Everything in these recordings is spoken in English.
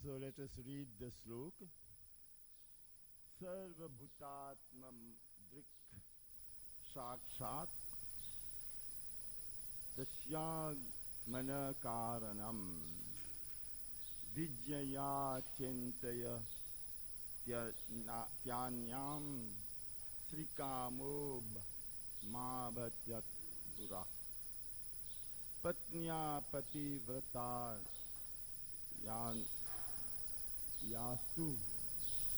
So let us read the sloka. Sarva bhutatmam drik sakshat tasyag manakaranam vijaya chintaya tyanyam srikamob mabhatyat pura patnya pativrata yan yastu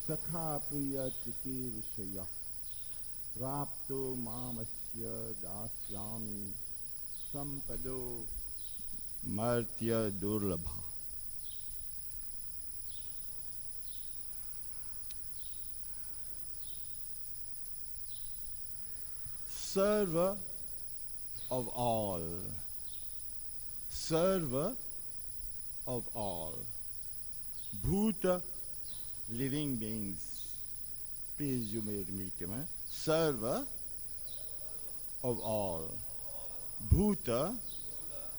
sakha priya chikirshaya rapto mamasya dasyami sampado martya durlabha. Server of all, server of all, bhuta, living beings. Please, you may repeat him. Server of all, bhuta,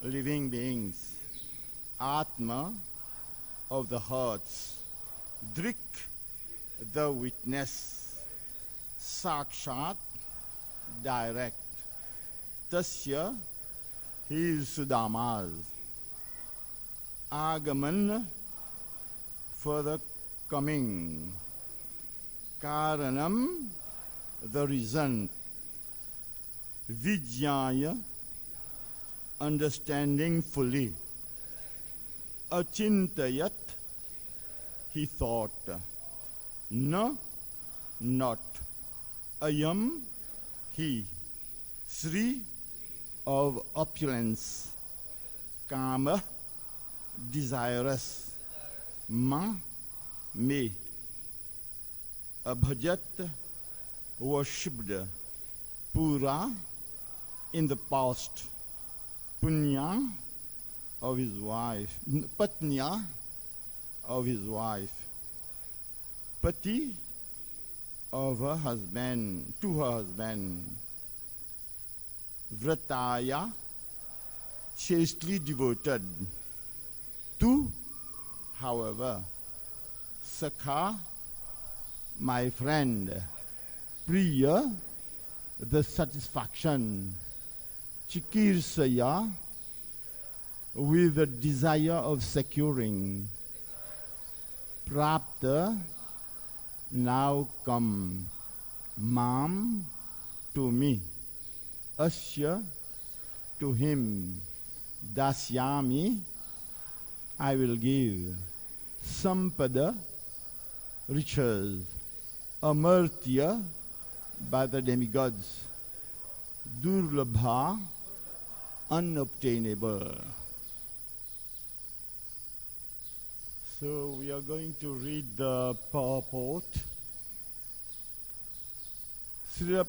living beings, atma, of the hearts, drik, the witness, sakshat, direct, tasya, he is Sudama's, agaman, further coming, karanam, the reason, vijaya, understanding fully, achintayat, he thought, na, not, ayam, he, Sri, of opulence, kama, desirous, ma, me, abhajat, worshipped, pura, in the past, punya, of his wife, patnya, of his wife, pati, of her husband, to her husband, vrataya, chastely devoted, to, however, sakha, my friend, priya, the satisfaction, chikirsaya, with the desire of securing, prapta, now come, mam, to me, asya, to him, dasyami, I will give, sampada, riches, amartya, by the demigods, durlabha, unobtainable. So we are going to read the purport. Srila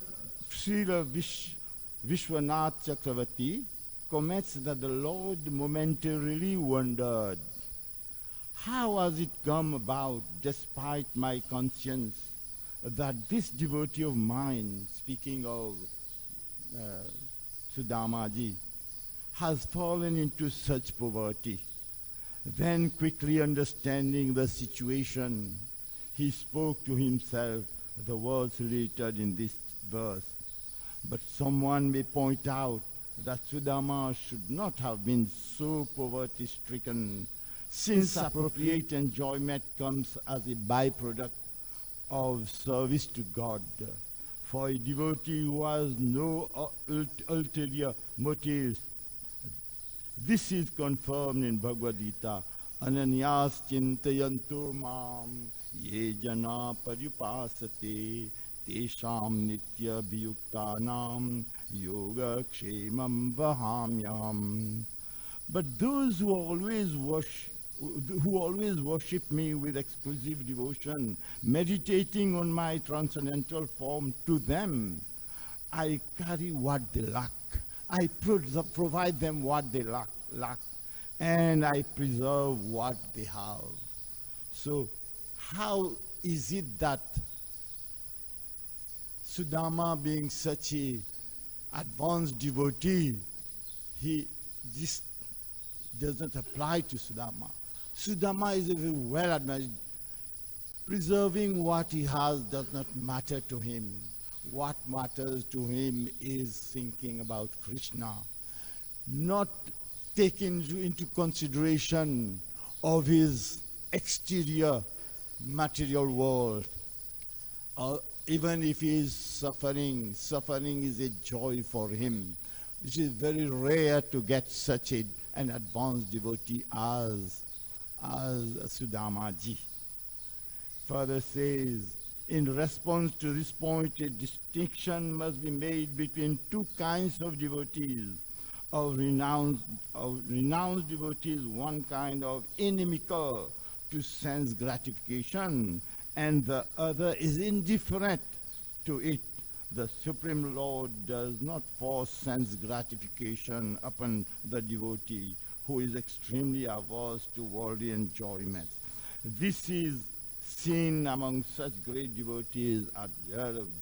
Vishwanath Chakravarti comments that the Lord momentarily wondered, how has it come about, despite my conscience, that this devotee of mine, speaking of Sudamaji, has fallen into such poverty? Then, quickly understanding the situation, he spoke to himself the words related in this verse. But someone may point out that Sudama should not have been so poverty-stricken, since appropriate enjoyment comes as a byproduct of service to God. For a devotee who has no ulterior motives, this is confirmed in Bhagavad-gita. Ananyas chintayanto mam ye jana paripasate tesham nitya bhiyuktanam yoga kshemam vahamyam. But those who always worship me with exclusive devotion, meditating on my transcendental form, to them I carry what they lack. I provide them what they lack, and I preserve what they have. So how is it that Sudama, being such a advanced devotee, this does not apply to Sudama? Sudama is a very well admired. Preserving what he has does not matter to him. What matters to him is thinking about Krishna, not taking into consideration of his exterior material world. Even if he is suffering, suffering is a joy for him. It is very rare to get such an advanced devotee as Sudama-ji. Further says, in response to this point, a distinction must be made between two kinds of devotees. Of renounced devotees, one kind of inimical to sense gratification, and the other is indifferent to it. The Supreme Lord does not force sense gratification upon the devotee who is extremely averse to worldly enjoyment. This is seen among such great devotees as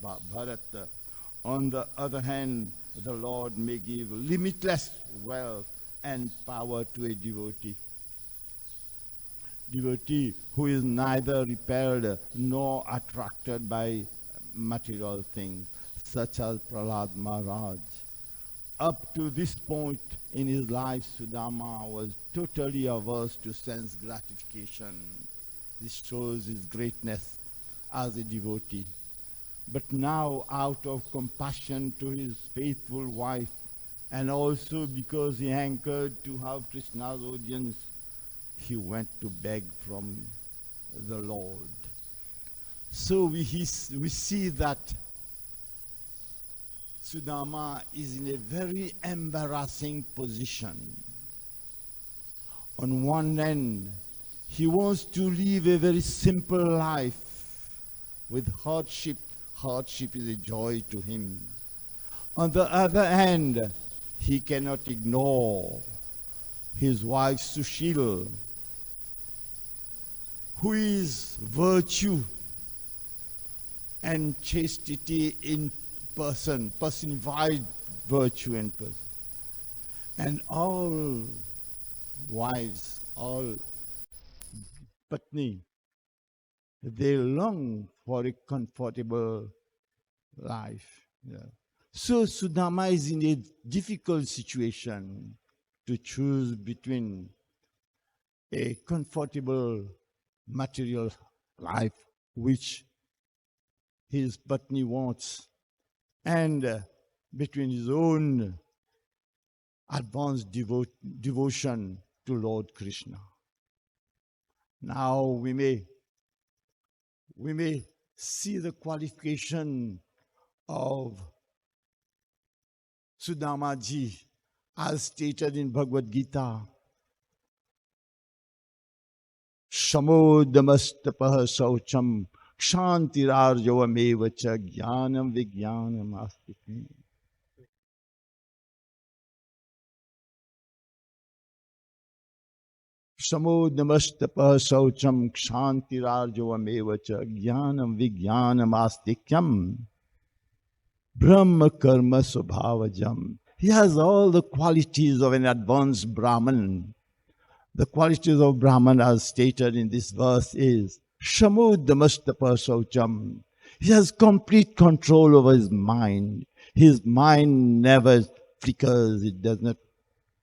Bharata. On the other hand, the Lord may give limitless wealth and power to a devotee who is neither repelled nor attracted by material things, such as Prahlad Maharaj. Up to this point in his life, Sudama was totally averse to sense gratification. This shows his greatness as a devotee. But now, out of compassion to his faithful wife, and also because he hankered to have Krishna's audience, he went to beg from the Lord. So we see that Sudama is in a very embarrassing position. On one end, he wants to live a very simple life with hardship. Hardship is a joy to him. On the other hand, he cannot ignore his wife Sushil, who is virtue and chastity in person, personified virtue in person. And all wives, all patni, they long for a comfortable life. Yeah. So Sudama is in a difficult situation to choose between a comfortable material life, which his patni wants, and between his own advanced devotion to Lord Krishna. Now we may see the qualification of Sudama-ji as stated in Bhagavad-gita. Shamodamastapah saucham kshantirarjavamevacha jnanam vijnanam astitim. Samodamastapah saucham kshantirarjavamevacha jnanam vijnanam astikyam brahma karma subhavajam. He has all the qualities of an advanced Brahman. The qualities of Brahman as stated in this verse is Shamodamastapah saucham. He has complete control over his mind. His mind never flickers, it does not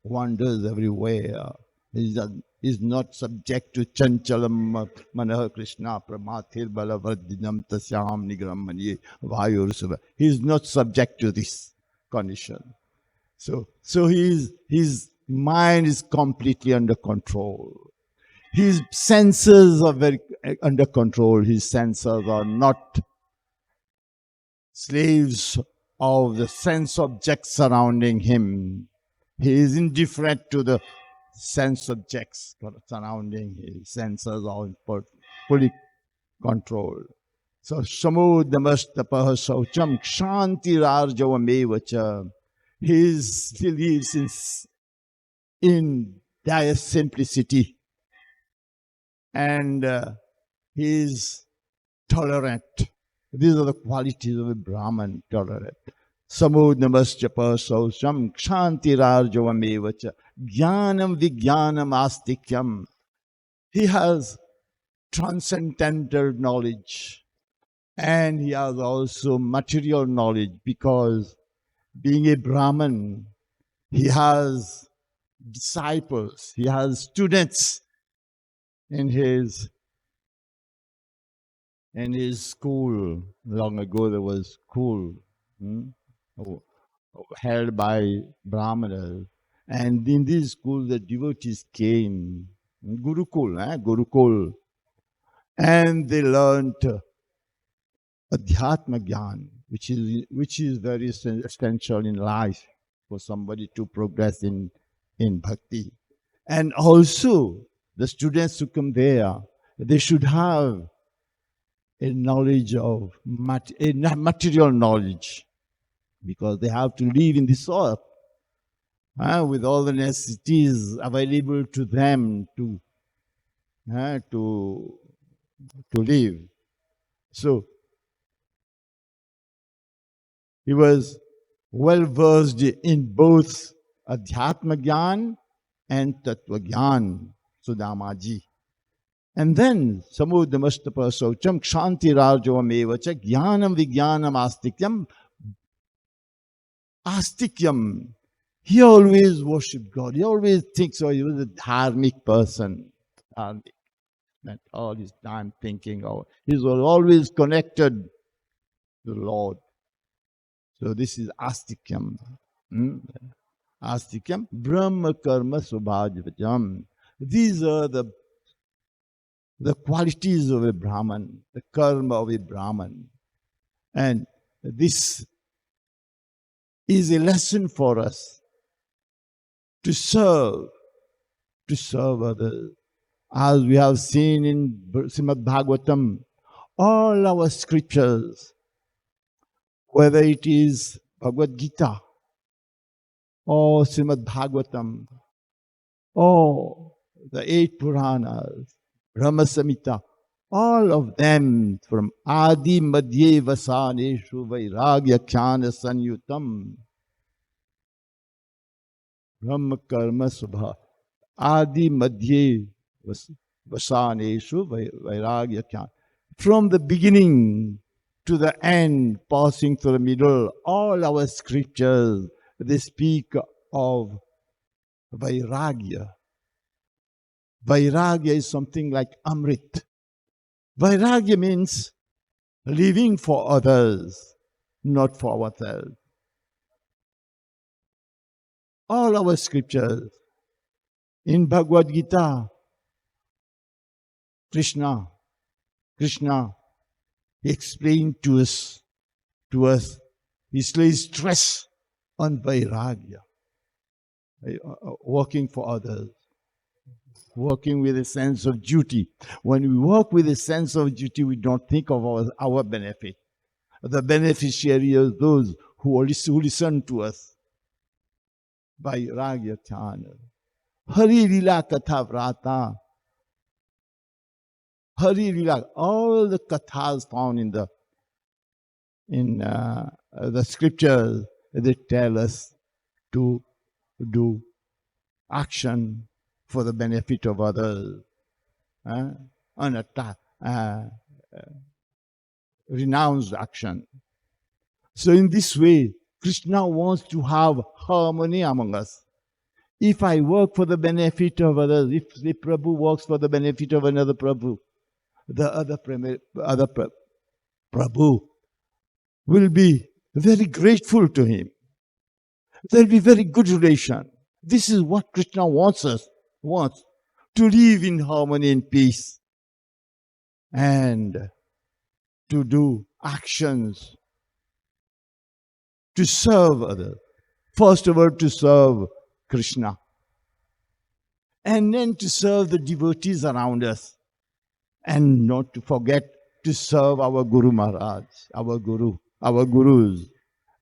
wanders everywhere. He is not subject to chanchalam manah Krishna pramathir balavardinam tasyam nigram manye vayur. He is not subject to this condition. So his mind is completely under control. His senses are very under control. His senses are not slaves of the sense objects surrounding him. He is indifferent to the sense objects surrounding his senses are fully controlled. So Samodamastapah saucham kshantirarjavamevacha. He lives in dire simplicity, and he is tolerant. These are the qualities of a Brahman, tolerant. Samodamastapah saucham kshantirarjavamevacha jnanam vijnanam astikyam. He has transcendental knowledge, and he has also material knowledge, because being a Brahman, he has disciples, he has students in his school. Long ago there was school held by Brahmanas. And in this school the devotees came, Gurukul, and they learnt Adhyatma Gyan, which is very essential in life for somebody to progress in bhakti. And also the students who come there, they should have a knowledge of material knowledge, because they have to live in this earth with all the necessities available to them to live. So he was well versed in both Adhyatma Gyan and Tattva Gyan, Sudamaji. And then Samudamastapa Saucham Kshanti Rajavam Evacha Jnanam Vijnanam Astikyam. He always worshipped God. He always thinks he was a dharmic person. Dharmic. Spent all his time thinking of. He was always connected to the Lord. So this is Astikyam. Astikyam Brahma Karma Subhajvajam. These are the qualities of a Brahman, the karma of a Brahman. And this is a lesson for us to serve others. As we have seen in Srimad Bhagavatam, all our scriptures, whether it is Bhagavad-gita or Srimad Bhagavatam or the 8 Puranas, Brahma Samhita, all of them from Adi Madhye Vasaneshu Vairagya Khyana Sanyutam, Brahma Karma Subha, Adi Madhye Vasaneshu Vairagya Khyana. From the beginning to the end, passing through the middle, all our scriptures, they speak of Vairagya. Vairagya is something like Amrit. Vairagya means living for others, not for ourselves. All our scriptures, in Bhagavad-gita, Krishna explained to us, he lays stress on Vairagya, working for others. Working with a sense of duty. When we work with a sense of duty, we don't think of our benefit. The beneficiary are those who listen to us. Vairagya Chana. Hari Lila Katha Vrata. Hari Lila. All the kathas found in the scriptures, they tell us to do action for the benefit of others, renounced action. So in this way, Krishna wants to have harmony among us. If I work for the benefit of others, if the Prabhu works for the benefit of another Prabhu, the other Prabhu will be very grateful to him. There will be very good relation. This is what Krishna wants to live in harmony and peace, and to do actions to serve others. First of all, to serve Krishna, and then to serve the devotees around us, and not to forget to serve our Guru Maharaj, our Gurus.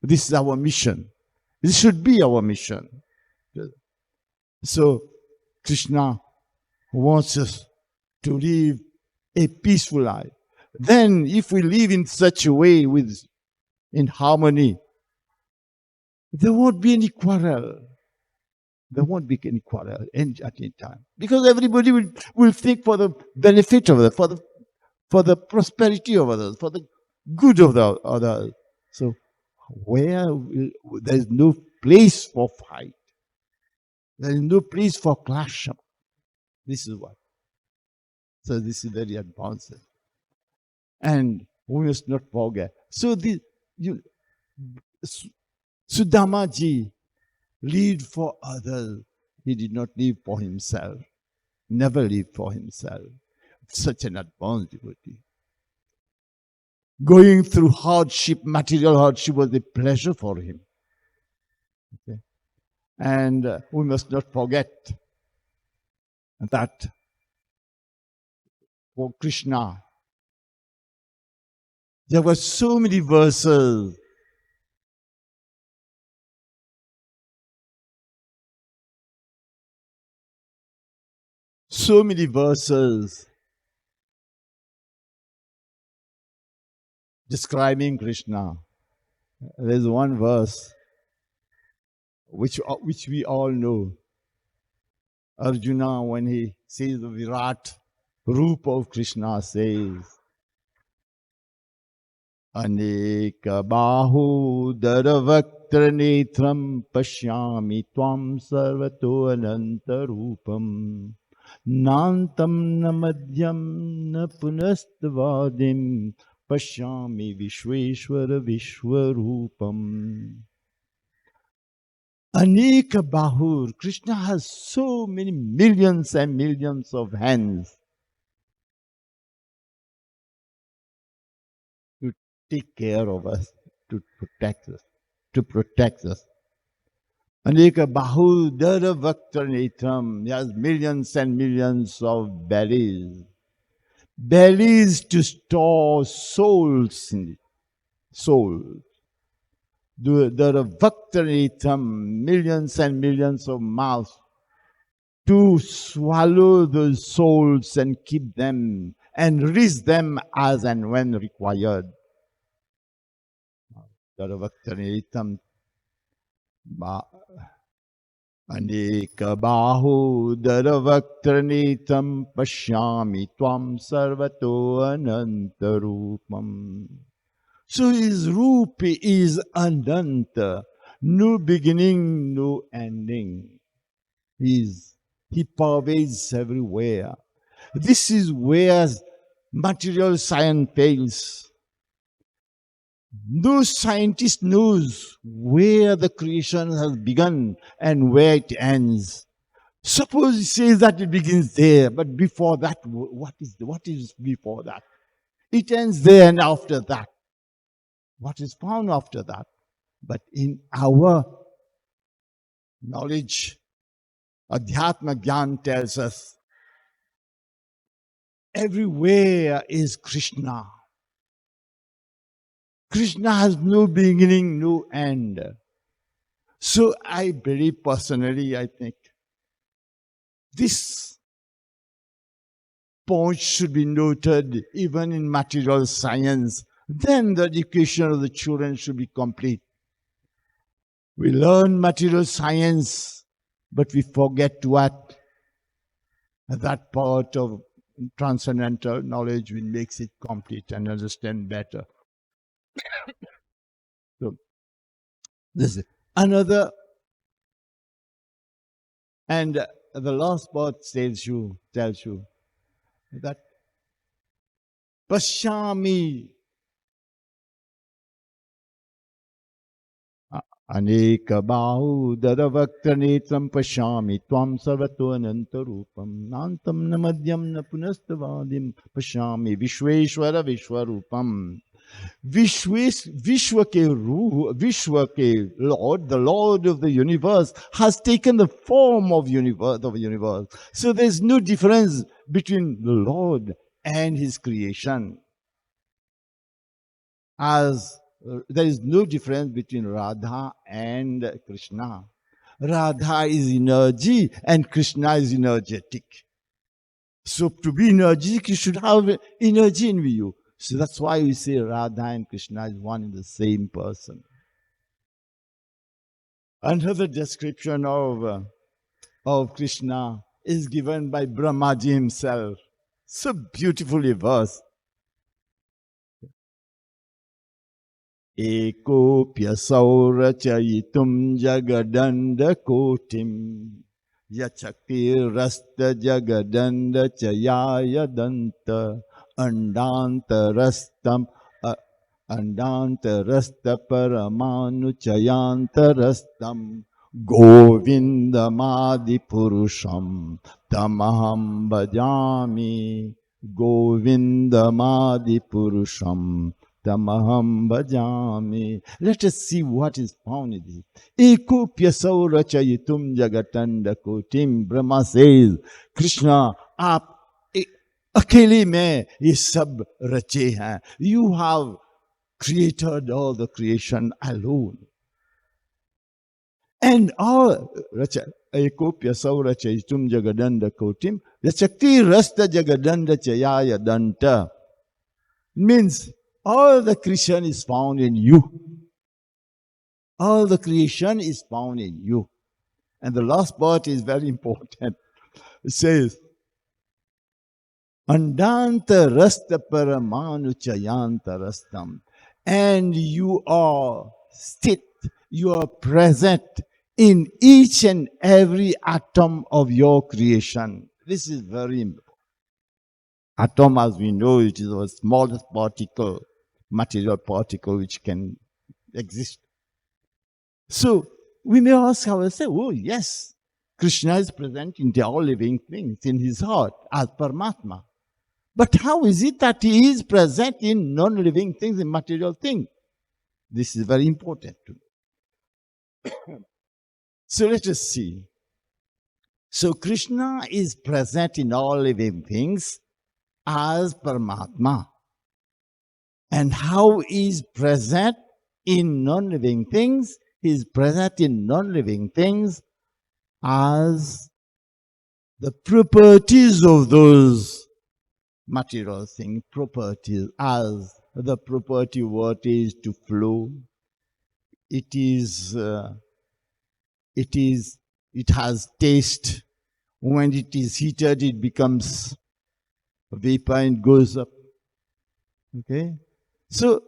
This is our mission. This should be our mission. So, Krishna wants us to live a peaceful life. Then, if we live in such a way in harmony, there won't be any quarrel. There won't be any quarrel at any time. Because everybody will think for the benefit of others, for the prosperity of others, for the good of the others. So there is no place for fight. There is no place for clash. This is what. So this is very advanced. And we must not forget. So Sudamaji lived for others. He did not live for himself. Never lived for himself. Such an advanced devotee. Going through hardship, material hardship was a pleasure for him. Okay? And we must not forget that for Krishna, there were so many verses describing Krishna. There's one verse which we all know. Arjuna, when he sees the Virat Roop of Krishna, says, Aneka bahu daravaktra netram pashyami tvam sarvato ananta rupam nantam na madhyam na punastavadim pashyami vishveshwara vishwarupam. Aneka bahur. Krishna has so many millions and millions of hands to take care of us, to protect us. Aneka bahu dara vaktra netram. He has millions and millions of bellies. Bellies to store souls in it. Souls. Dara vaktra netram. Millions and millions of mouths to swallow those souls and keep them and release them as and when required. Daravaktanetam Aneka bahu daravaktanetam pashyami tvam sarvato anantarupam. So his roop is ananta, no beginning, no ending. He pervades everywhere. This is where material science fails. No scientist knows where the creation has begun and where it ends. Suppose he says that it begins there, but before that, what is before that? It ends there, and after that, what is found after that? But in our knowledge, Adhyatma Gyan tells us, everywhere is Krishna. Krishna has no beginning, no end. So I believe personally, I think, this point should be noted even in material science. Then the education of the children should be complete. We learn material science, but we forget what? That part of transcendental knowledge which makes it complete and understand better. So, this is another, and the last part tells you that Pashyami Aneka bahu daravaktra netram pashyami tvam sarvato anantarupam nantam na madhyam na punastavadim pashyami vishveshwara vishwarupam. Vishwa ke Lord, the Lord of the universe, has taken the form of universe. So there's no difference between the Lord and his creation. As there is no difference between Radha and Krishna. Radha is energy and Krishna is energetic. So to be energetic, you should have energy in you. So that's why we say Radha and Krishna is one and the same person. Another description of of Krishna is given by Brahmaji himself. So beautifully versed. Ekopyasau rachayitum jagadanda kotim yachakti rasta jagadanda chayaya danta andantarastam andantarasta paramanu chayantarastam govindamadi purusham tamaham bhajami govindamadi purusham tamaham bhajami. Let us see what is found in this. Ekopyasau rachayitum jagatanda kotim. Brahma says, Krishna, aap अकेले में ये सब रचे हैं. You have created all the creation alone. And all ekopyasau rachayitum jagadanda kotim yachakti rasta jagadanda chayaya danta. Means all the creation is found in you. All the creation is found in you. And the last part is very important. It says, Andanta rasta paramanu chayanta rastam. And you are you are present in each and every atom of your creation. This is very important. Atom, as we know, it is the smallest particle, material particle which can exist. So we may ask ourselves, oh yes, Krishna is present in all living things, in his heart, as Paramatma. But how is it that he is present in non-living things, in material things? This is very important to know. So let us see. So Krishna is present in all living things as Paramatma. And how he is present in non-living things? He is present in non-living things as the properties of those material things, properties, as the property what is to flow. It has taste. When it is heated, it becomes vapor and goes up. Okay? So,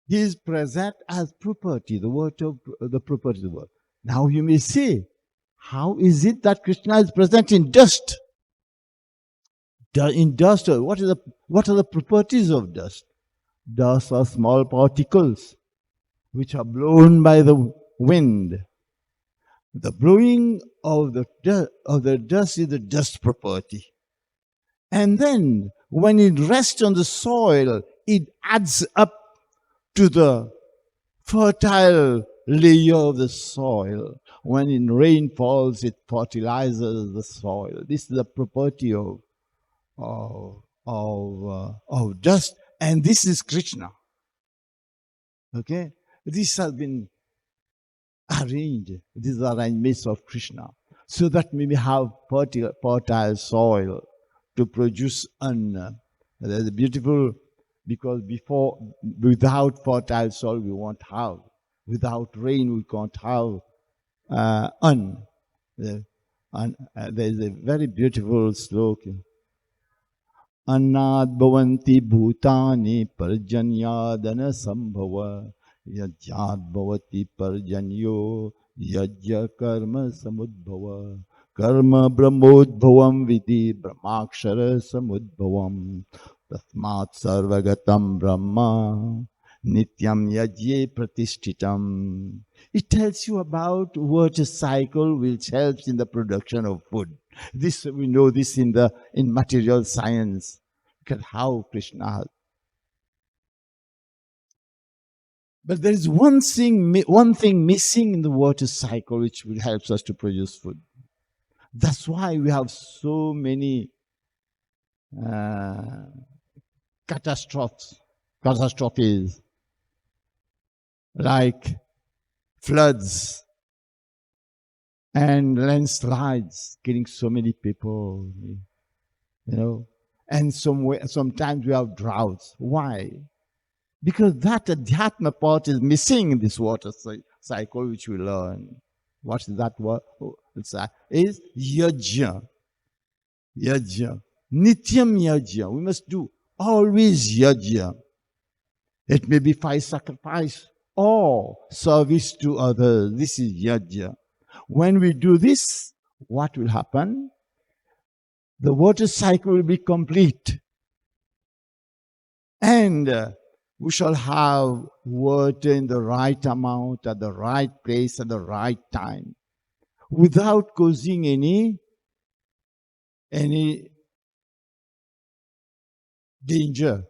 he is present as property, the word of the property of the word. Now you may say, how is it that Krishna is present in dust? In dust, what are the properties of dust? Dust are small particles which are blown by the wind. The blowing of the dust is the dust property. And then when it rests on the soil, it adds up to the fertile layer of the soil. When in rain falls, it fertilizes the soil. This is the property of dust, and this is Krishna. Okay, this has been arranged. These are arrangements of Krishna, so that we may have fertile soil to produce anna. That's beautiful, because without fertile soil we won't have. Without rain we can't have anna. There is a very beautiful sloka. Annad bhavanti bhutani parjanyadana sambhava yajyad bhavati parjanyo yajya karma samudbhava karma brahmodbhavam vidi brahmakshara samudbhavam tasmat sarvagatam brahma nityam yajye pratishthitam. It tells you about water cycle which helps in the production of food. This we know this in material science. Look at how Krishna has. But there is one thing missing in the water cycle which will help us to produce food. That's why we have so many catastrophes like floods and landslides, killing so many people, and sometimes we have droughts. Why? Because that adhyatma part is missing in this water cycle which we learn. What's that word? Is yajna. Yajna. Nityam yajna. We must do always yajna. It may be fire sacrifice or service to others. This is yajna. When we do this, what will happen? The water cycle will be complete. And we shall have water in the right amount, at the right place, at the right time, without causing any danger,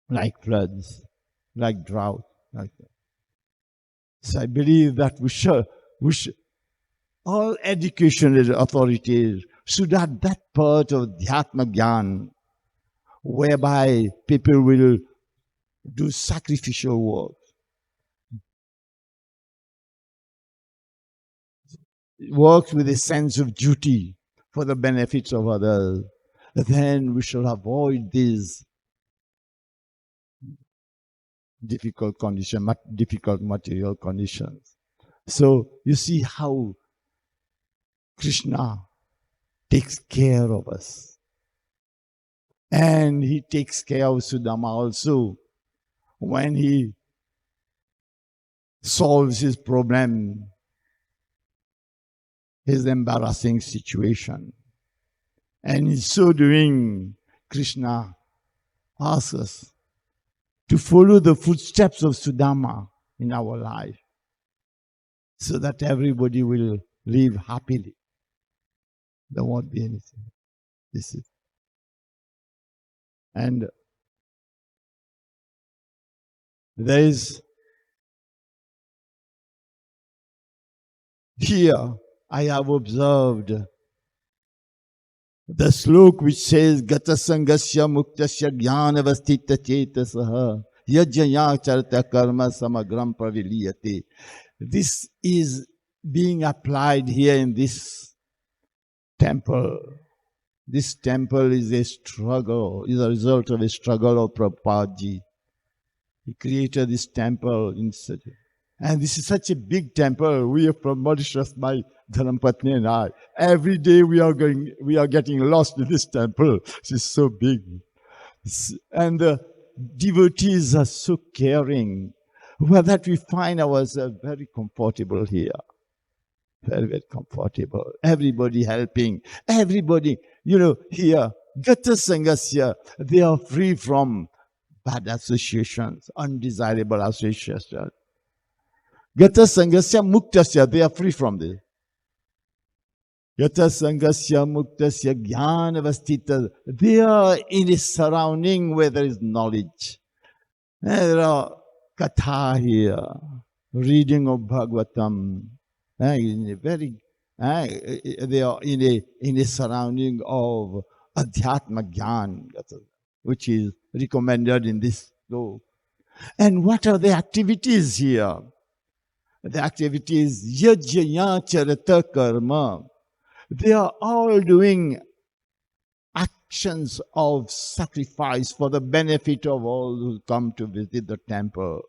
like floods, like drought, like that. So I believe that we should all educational authorities should have that part of Dhyatma Gyan, whereby people will do sacrificial work. Work with a sense of duty for the benefits of others. Then we shall avoid these difficult conditions, difficult material conditions. So you see how Krishna takes care of us. And he takes care of Sudama also when he solves his problem, his embarrassing situation. And in so doing, Krishna asks us to follow the footsteps of Sudama in our life so that everybody will live happily. There won't be anything. This is. And there is here I have observed the slok which says Gata Sangasya Muktasya Jnanavastita Chetasaha Yajaya Charta Karma Samagram Praviliyate. This is being applied here in this temple. This temple is a struggle, is a result of a struggle of Prabhupada. He created this temple in such and this is such a big temple. We are from Mauritius, my Dharmapatni and I. Every day we are getting lost in this temple. It's so big. And the devotees are so caring. Well, that we find ourselves very comfortable here. Very, very comfortable. Everybody helping. Everybody, here, Gata Sangasya, they are free from bad associations, undesirable associations. Gata Sangasya Muktasya, they are free from this. Gata Sangasya Muktasya Jnanavastita, they are in a surrounding where there is knowledge. There are katha here, reading of Bhagavatam. In a very, they are in a surrounding of Adhyatma Gyan, which is recommended in this law. And what are the activities here? The activities Yajya Charata Karma. They are all doing actions of sacrifice for the benefit of all who come to visit the temple.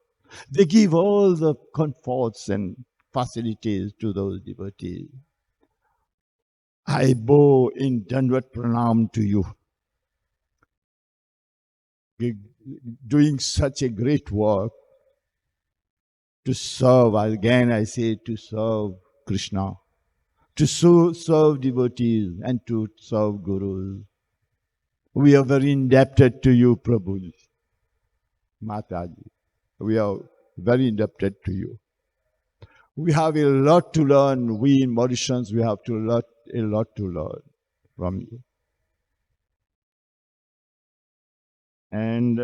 They give all the comforts and facilities to those devotees. I bow in Dandavat Pranam to you. Doing such a great work to serve, again I say, to serve Krishna, to serve devotees and to serve gurus. We are very indebted to you, Prabhu, Mataji. We are very indebted to you. We have a lot to learn. We in Mauritians, we have a lot to learn from you. And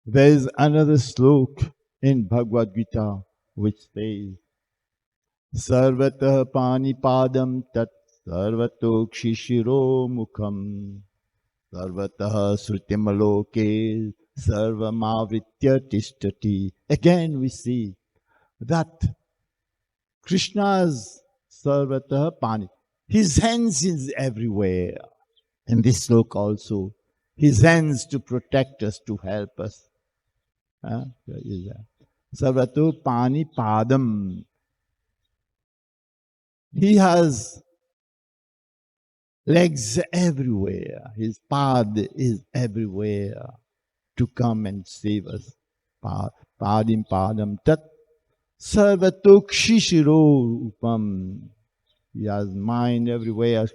there is another slok in Bhagavad-gita which says, Sarvatah panipadam tat sarvato kshishiro mukham sarvatah srutimaloke sarvamavritya tishtati. Again we see that Krishna's sarvatah pani, his hands is everywhere. In this slok also, his hands to protect us, to help us. Sarvato pani padam. He has legs everywhere. His pad is everywhere to come and save us. Padim padam tat sarvato kshishiro upam. He has mind everywhere.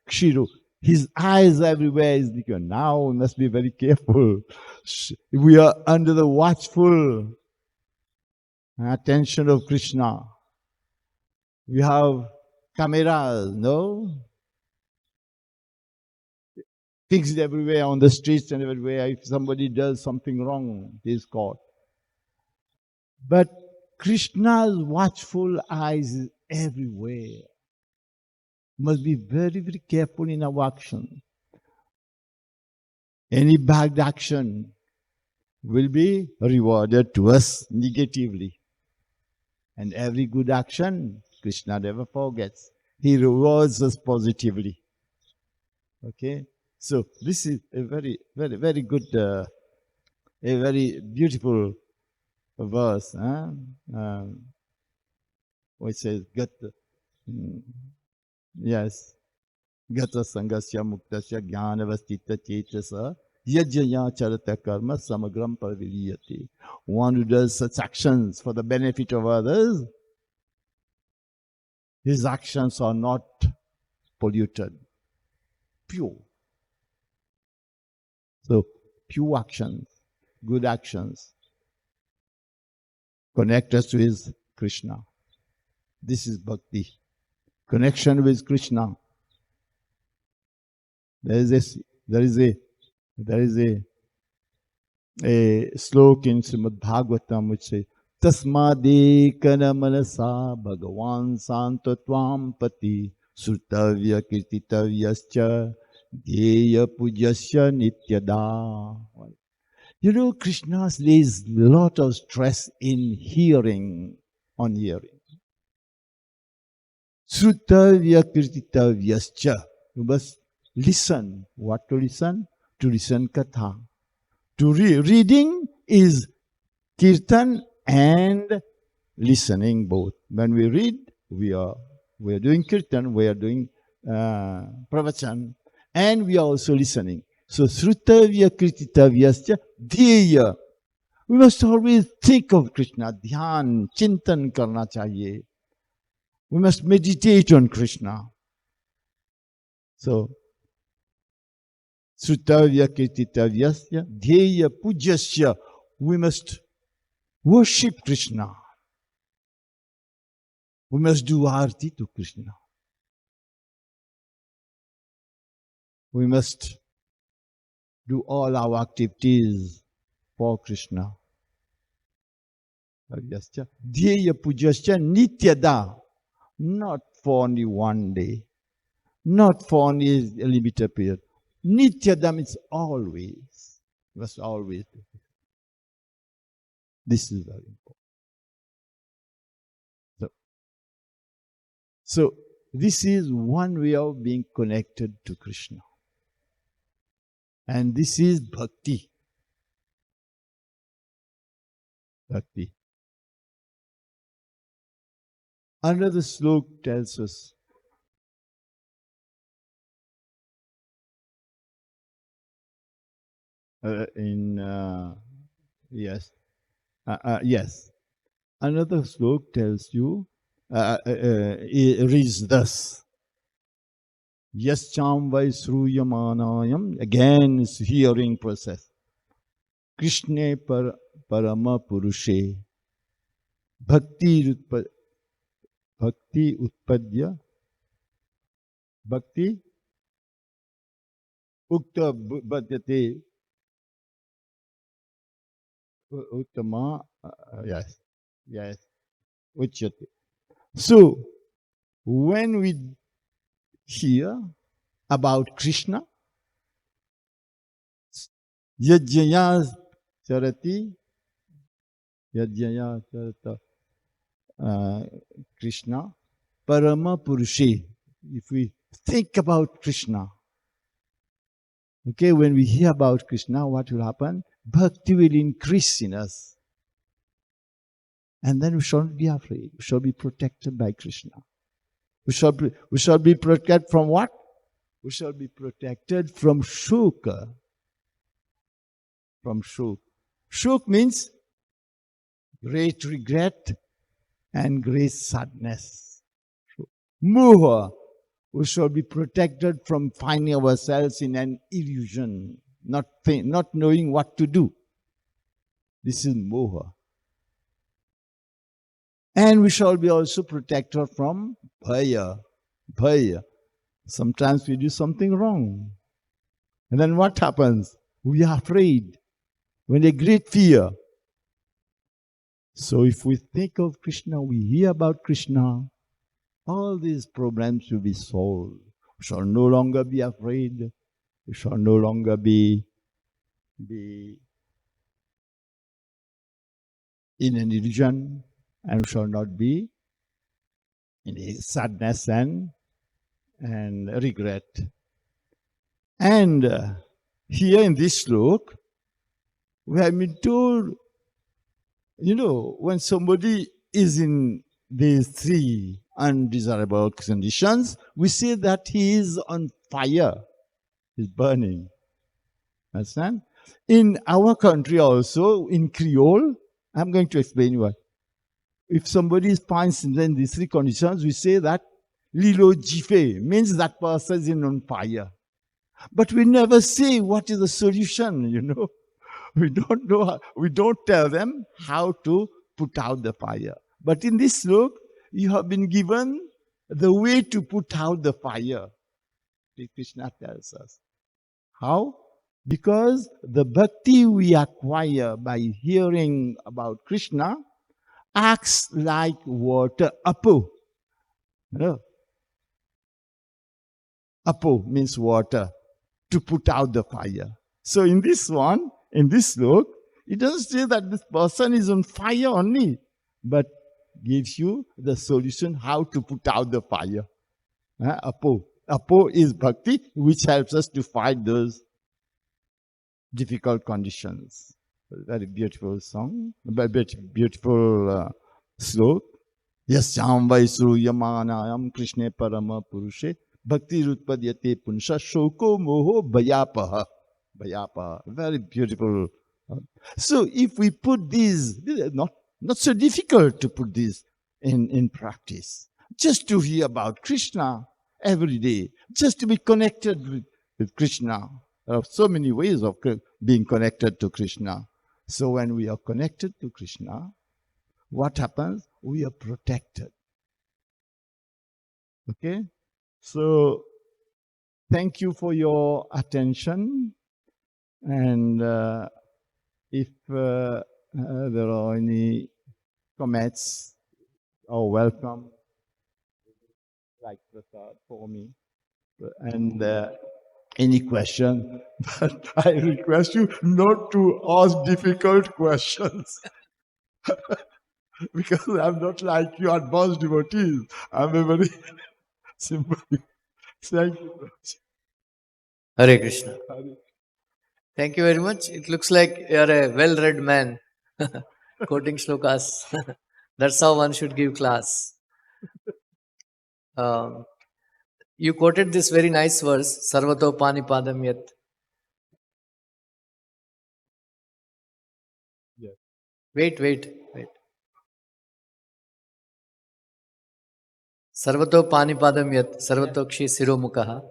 Kshiro. His eyes everywhere is because now we must be very careful. We are under the watchful attention of Krishna. We have cameras, no? Fixed everywhere on the streets and everywhere. If somebody does something wrong, he is caught. But Krishna's watchful eyes is everywhere. Must be very, very careful in our action. Any bad action will be rewarded to us negatively. And every good action, Krishna never forgets. He rewards us positively. Okay? So this is a very, very, very good, a very beautiful verse. Which says, yes. Gata sangasya muktasya jnanavastita chetasa yajjaya charata karma samagram parviliyate. One who does such actions for the benefit of others, his actions are not polluted, pure. So, pure actions, good actions, connect us to his Krishna. This is bhakti. Connection with Krishna. There is a slok in Srimad Bhagavatam which says, Tasmadekana manasa bhagavan santatvam pati srutavya kirtitavyascha dheya pujasya nityada. You know, Krishna lays a lot of stress in hearing, on hearing. Srutavya kirtitavyascha. You must listen. What to listen? To listen katha. To reading is kirtan and listening both. When we read, we are doing kirtan, we are doing pravachan, and we are also listening. So srutavya kirtitavyascha dheya. We must always think of Krishna. Dhyan, chintan karna chahiye. We must meditate on Krishna. So Srutavya kirtitavyasya dheya pujasya. We must worship Krishna. We must do arati to Krishna. We must do all our activities for Krishna. Dheya pujasya nityada. Not for only one day. Not for only a limited period. Nityadam is always. Must always do this. This is very important. So this is one way of being connected to Krishna. And this is bhakti. Bhakti. Another slok tells us, yes. Another slok tells you, it reads thus. Yascham vai sruyamanayam. Again, it's hearing process. Krishna parama purushe. Bhakti utpadya. Bhakti ukta bhadyate. Uttama, yes, uchyate. So, when we hear about Krishna, yajjaya charati, yajjaya charata Krishna, parama purushe. If we think about Krishna, Okay, when we hear about Krishna, what will happen? Bhakti will increase in us. And then we shall not be afraid. We shall be protected by Krishna. We shall be protected from what? We shall be protected from shuka. From shuk. Shuk means great regret and great sadness. Moha. We shall be protected from finding ourselves in an illusion, not knowing what to do. This is moha. And we shall be also protected from bhaya. Bhaya. Sometimes we do something wrong. And then what happens? We are afraid. When a great fear. So if we think of Krishna, we hear about Krishna, all these problems will be solved. We shall no longer be afraid. We shall no longer be in an illusion, and we shall not be in a sadness and regret. And here in this slok, we have been told, when somebody is in these three undesirable conditions, we say that he is on fire, he's burning. Understand? In our country also, in Creole, I'm going to explain why. If somebody finds in these three conditions, we say that lilo jife means that person is on fire. But we never say what is the solution, We don't know, we don't tell them how to put out the fire. But in this slok, you have been given the way to put out the fire. Krishna tells us. How? Because the bhakti we acquire by hearing about Krishna acts like water. Apo. Apo means water, to put out the fire. So in this slok, it doesn't say that this person is on fire only, but gives you the solution how to put out the fire. Apo. Apo is bhakti, which helps us to fight those difficult conditions. Very beautiful song, very beautiful slok. Yasyam vaisru yamanayam Krishna parama purushe bhakti rutpadyate punsha shoko moho bhayapaha. Bhayapaha. Very beautiful. So if we put these not so difficult to put this in practice. Just to hear about Krishna every day, just to be connected with Krishna. There are so many ways of being connected to Krishna. So when we are connected to Krishna, what happens? We are protected. Okay? So thank you for your attention. And if there are any comments or welcome, like Prasad for me, and any question, but I request you not to ask difficult questions. Because I'm not like you advanced devotees. I'm a very simple. Thank you. Hare Krishna. Thank you very much. It looks like you are a well-read man, quoting shlokas. That's how one should give class. You quoted this very nice verse, Sarvato Panipadam Yat. Yes. Wait. Sarvato Panipadam Yat, Sarvato Kshi Siromukaha.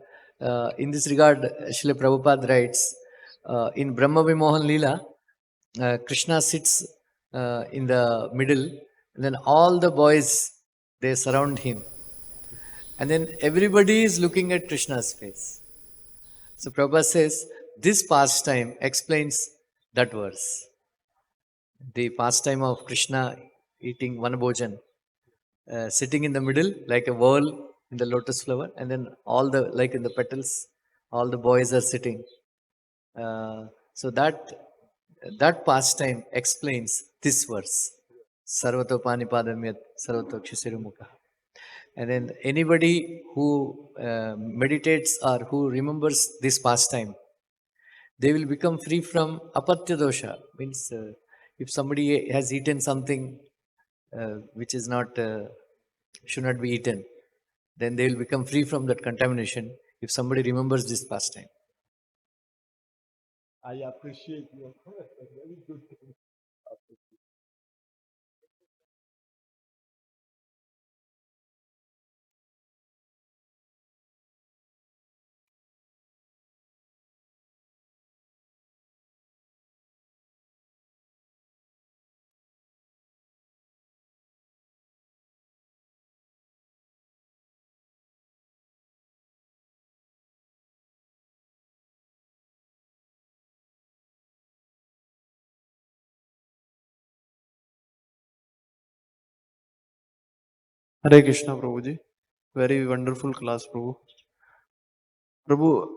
In this regard, Srila Prabhupada writes, in Brahma Vimohan Leela, Krishna sits in the middle, and then all the boys, they surround him. And then everybody is looking at Krishna's face. So Prabhupada says, this pastime explains that verse. The pastime of Krishna eating one bhojan, sitting in the middle like a whirl in the lotus flower, and then all the, like in the petals, all the boys are sitting. So that pastime explains this verse. Sarvato Panipadam Yat, Sarvato Kshasirumukha. And then anybody who meditates or who remembers this pastime, they will become free from apatya dosha. Means if somebody has eaten something which is not should not be eaten, then they will become free from that contamination if somebody remembers this pastime. I appreciate your comment. Very good. Hare Krishna, Prabhuji. Very wonderful class, Prabhu. Prabhu,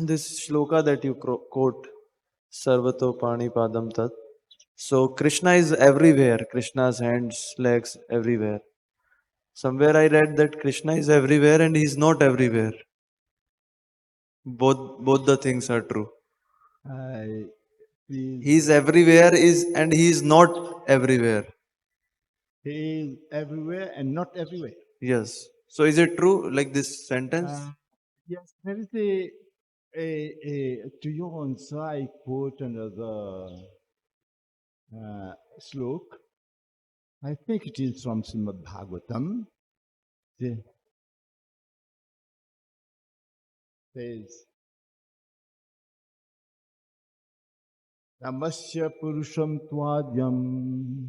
this shloka that you quote, Sarvato Pani Padam Tat. So Krishna is everywhere. Krishna's hands, legs, everywhere. Somewhere I read that Krishna is everywhere and he is not everywhere. Both the things are true. He is everywhere and he is not everywhere. He is everywhere and not everywhere. Yes. So is it true, like this sentence? Yes, there is to your answer, I quote another slok. I think it is from Srimad Bhagavatam. It says, Namasya Purusham Tvadyam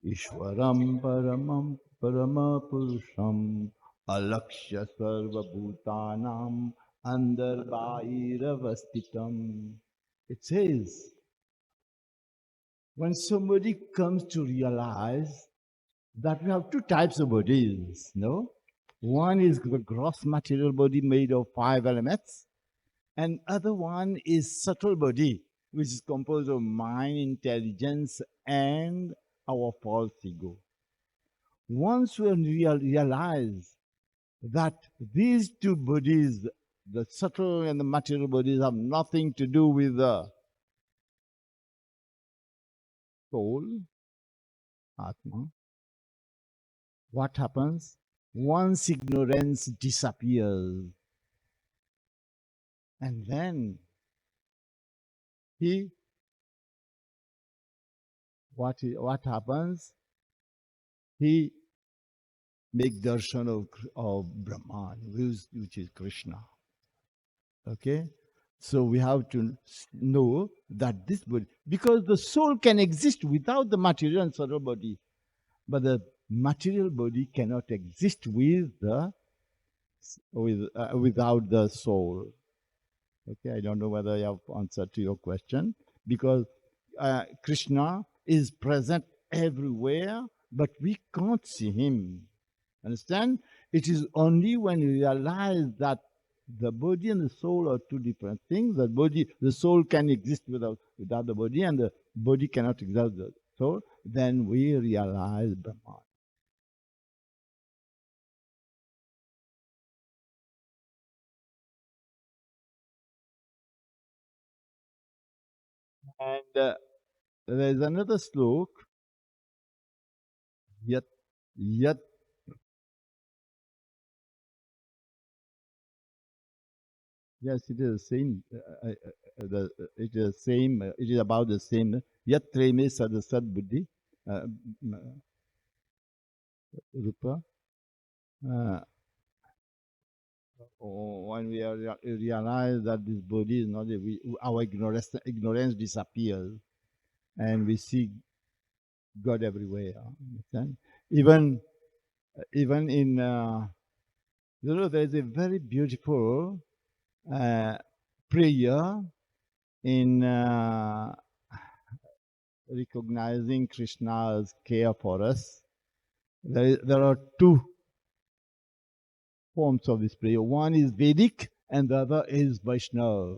Ishwaram Parama Purusham Alakshya Sarva Bhutanam Andarbhairavasthitam. It says, when somebody comes to realize that we have two types of bodies, no? One is the gross material body made of 5 elements, and other one is subtle body, which is composed of mind, intelligence, and our false ego. Once we realize that these two bodies, the subtle and the material bodies, have nothing to do with the soul, Atma, what happens? One's ignorance disappears. And then what happens? He make darshan of Brahman, which is Krishna. Okay? So we have to know that this body, because the soul can exist without the material and subtle body, but the material body cannot exist without the soul. Okay, I don't know whether I have answered to your question, because Krishna is present everywhere, but we can't see him. Understand? It is only when you realize that the body and the soul are two different things. The soul can exist without the body, and the body cannot exist without the soul. Then we realize Brahman. And there is another slok. Yat Yat. Yes, it is the same. It is same. It is about the same. Yat treme sadasad buddhi rupa. When we realize that this body is not, our ignorance disappears, and we see God everywhere. Understand? Even in there is a very beautiful prayer in recognizing Krishna's care for us. There are two forms of this prayer. One is Vedic and the other is Vaishnava.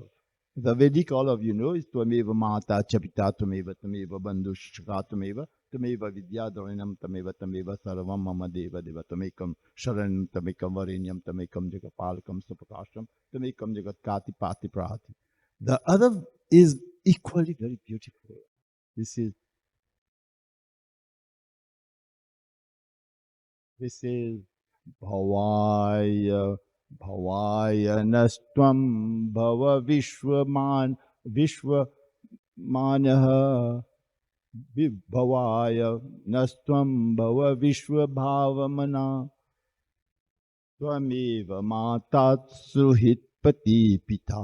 The Vedic, all of you know, is Tvameva Mata Chapita Tvameva Tvameva Bandhushka Tvameva Tvameva Vidyadharanam Tvameva Tvameva Sarvam Mama Deva Deva Tvamekam Sharanam Tvamekam Varenyam Tvamekam Jagapalakam Supakasham Tvamekam Jagatkati Pati Prati. The other is equally very beautiful. This is Bhavaya Bhavaya Nastvam Bhava Vishwamanaha Vibhavaya Nastvam Bhava Vishwabhavamana Tvameva Matat Suhit Pati Pita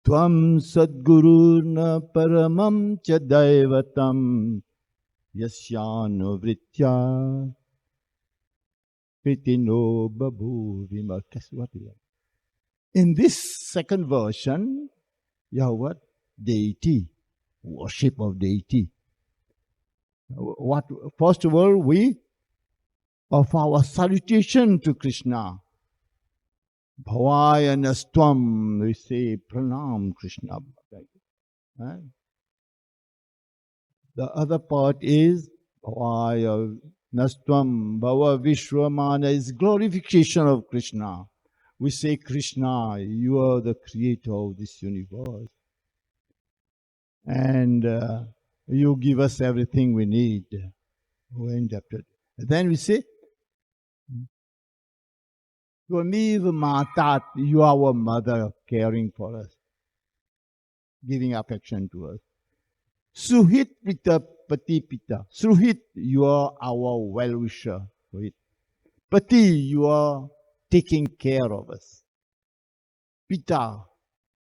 Tvam Sadguruna Paramam Chadaivatam Yasyano Vritya Kritino Babhuvima. In this second version, you have what? Deity, worship of deity. What? First of all, we offer our salutation to Krishna. Bhavaya Nastvam, we say Pranam Krishna. The other part is Bhavaya Nastvam Bhava Vishwamana is glorification of Krishna. We say, Krishna, you are the creator of this universe. And you give us everything we need. Then we say, Tvamiva Matat, you are our mother caring for us, giving affection to us. Suhit Pita Pati Pita. Suhit, you are our well-wisher. Suhit. Pati, you are taking care of us. Pita,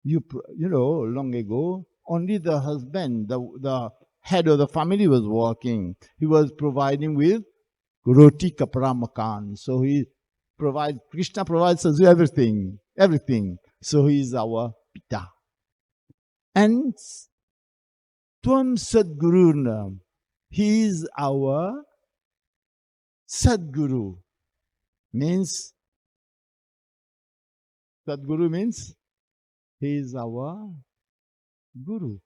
you know, long ago, only the husband, the head of the family was working. He was providing with roti kapra makan. So Krishna provides us everything. So he is our Pita. And Tvam Sadguruna, he is our Sadguru. Sadguru means he is our Guru.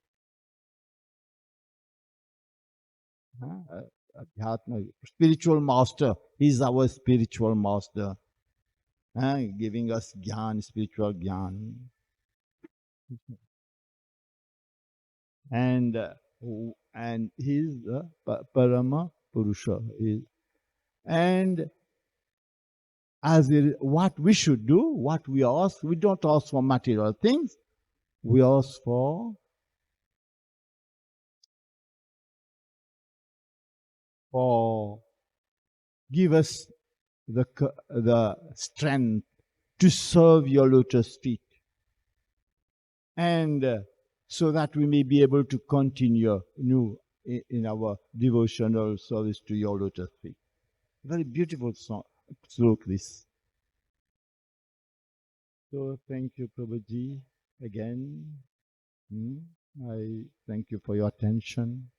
Adhyatma, spiritual master. He is our spiritual master. Giving us gyan, spiritual gyan. And he is the Parama Purusha. And what we should do, what we ask, we don't ask for material things. We ask for give us the strength to serve your lotus feet. And so that we may be able to continue in our devotional service to your lotus feet. Very beautiful sloka this. So thank you, Prabhuji, again. I thank you for your attention.